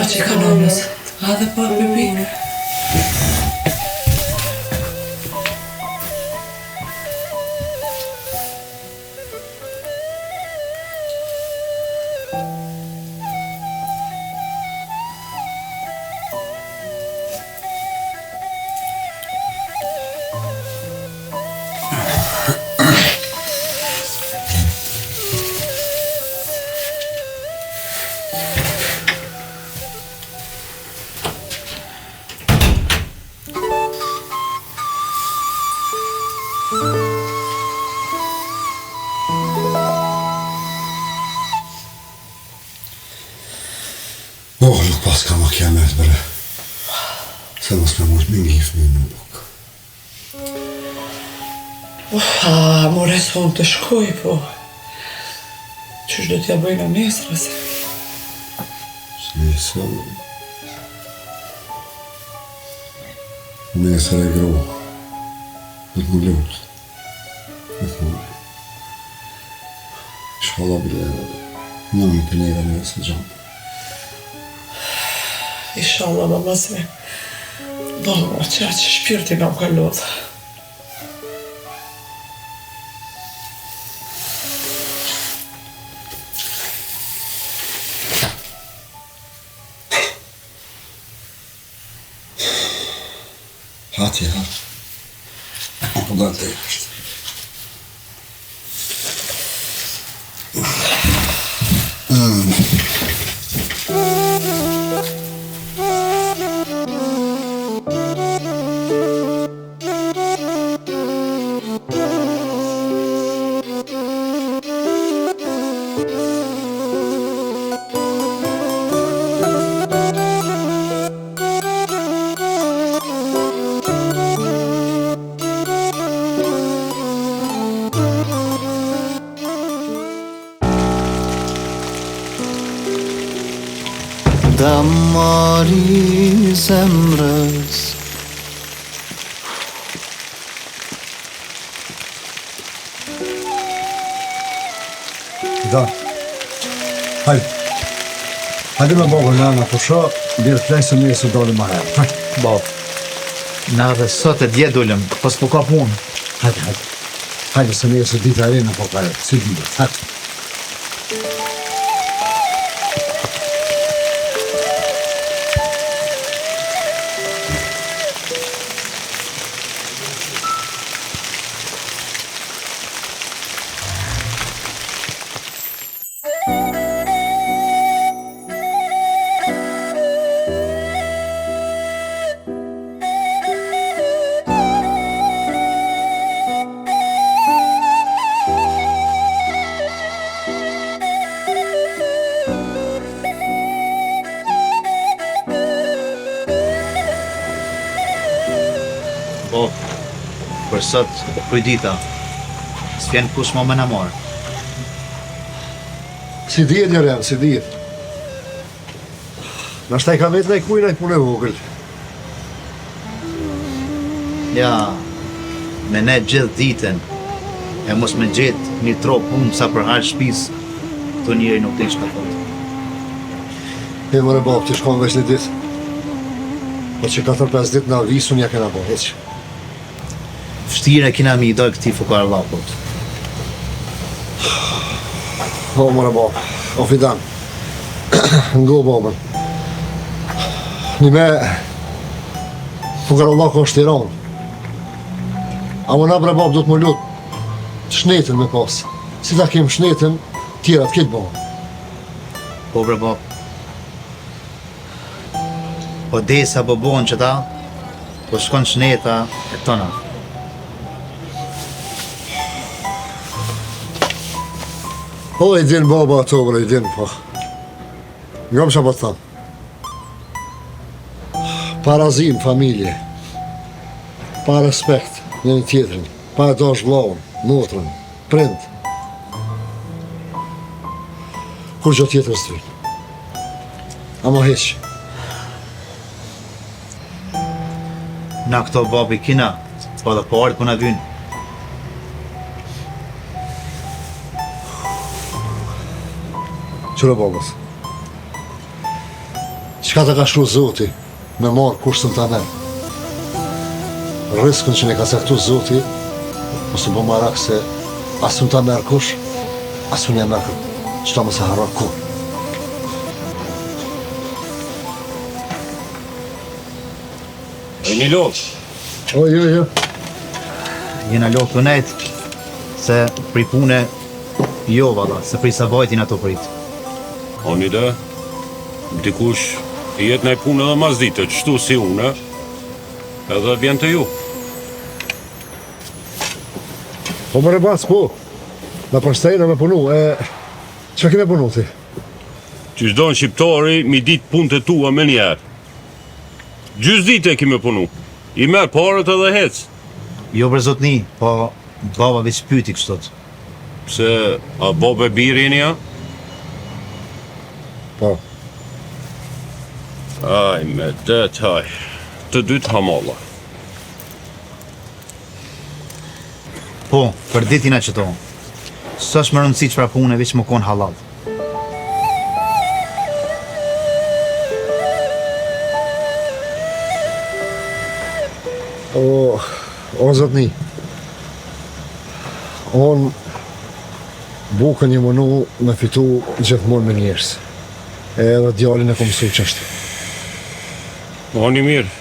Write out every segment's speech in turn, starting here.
Pa që ka nëmës. Ha dhe pa bebi. Nuk pas ka ma kiamet bre. Se mos me mos me ngif një në buk. More thonë të shkoj, po. Qysh do t'ja bëjnë në nesër, ose? Nesër... Nesër e gro. Dhe t'mu lutë. Dhe thonë. Inshallah bile, njëmi për neve nesër gjanë. Inshallah, babasme. Dohë, që shpirti nga ka lodhë. Hati, ha. Po da të e kështë. Damari zemrës Da. Hajde. Hajde me babën nana, po sho, bjerë të lejë se mirë se dole ma herë. Hajde. Bab, na dhe sot e dje dullëm, pas po ka punë. Hajde. Hajde se mirë se dita e rena po ka herë. Si dhjë. Hajde. Po, për sot, kujdita, s'vjen kush më më në morë. Si dhjet njërën, si dhjet. Nashta i ka vetë në i kujna i punë e vogël. Ja, me ne gjithë ditën, e mos me gjithë një tropë unë sa për harë shpis, të njëri nuk të ishka thotë. E mëre babë, të shkon veç një ditë. Po që 4-5 ditë në avisu nja kena bo, heq. Vështire kina mi i dojë këti fukar lapot. O, mëre babë, o fidan. Ngo babën. Një me... Fukar Allah ko është Tiran. A më nabre babë do të më lutë shnetën me pasë. Si ta kemë shnetën, tjera të kitë babë. Po bre bo. Po desa po bonë që ta, po shkon shneta e tona. Po, i din baba ato, bre, i din, po. Nga më që po të thamë. Parazim, familje. Pa respekt, njëni tjetërin. Pa e dash vllahun, motrën, prind. Kur gjë tjetër s'ty. Ama heq. Na këto babi kina, po dhe po ardë ku na vynë. Qëra babës? Qka të ka shkru Zoti me marë kushtën të amen? Riskën që ne ka caktu Zoti, mos të bo marak se asun ta merë kush, asun ja merë që ta më se harra kur. E një lot. Jo. Jena lodh të nejt, se pri pune, jo valla, se pri sa vajtin ato prit. O një dhe, dikush i jetë nëj punë edhe mas ditë, qështu si unë, edhe vjen të ju. Po më rebac, po. Në përstejnë me punu, që kime punu ti? Që shdo në shqiptari mi ditë punë të tua me njerë. Gjys ditë e kime punu. I merë parët edhe hecë. Jo për zotni, po baba veç pyti kështot. Pse, a bobe birin ja? Po. Aj, me det, haj. Të dytë hamalla. Po, për ditin e qëto. Së është më rëndësi që pra pune, veç më konë halal. O zotni, on bukën një mënu me fitu gjithmonë me njerës. Edhe djallin e kom su qështë. O një mirë,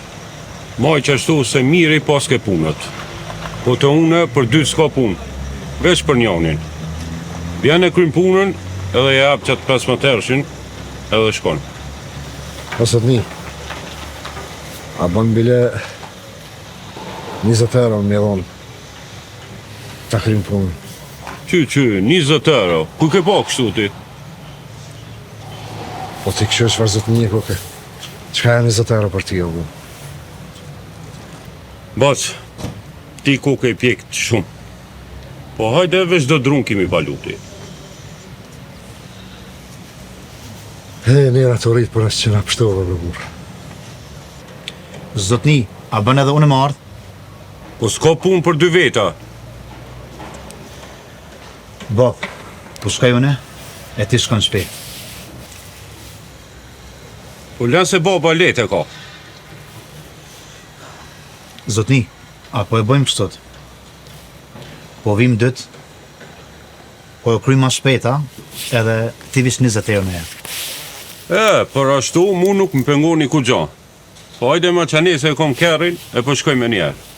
maj qështu se mirë i paske punët. Po të une për dy s'ka punë, veç për njonin. Vjen e krym punën, edhe e hap qatë pas më tërshin, edhe shkon. O zotni, a bën bile 20 euro me dhonë ta krym punën. Qy, 20 euro, ku ke pa kështu ti? Po ti kështu është vazhët një koke. Qka e 20 euro për ti, o bu? Bac, ti ku ke i pjekët shumë. Po hajde veç do drun kimi baluti. Njëra të rritë për është që nga pështove, bë burë. Zotni, a bën edhe unë më ardhë? Po s'ka punë për dy veta. Bab, po shkaj une, e ti shkon shpejt. Po lën se baba letë e ka. Zotni, a po e bëjmë kështot? Po vim dytë, po e krymë ma shpejta, edhe ti vish 20 euro me e. Për ashtu mu nuk më pengoni ku gja. Po hajde ma qanese e kom kerrin, e po shkoj me njerë.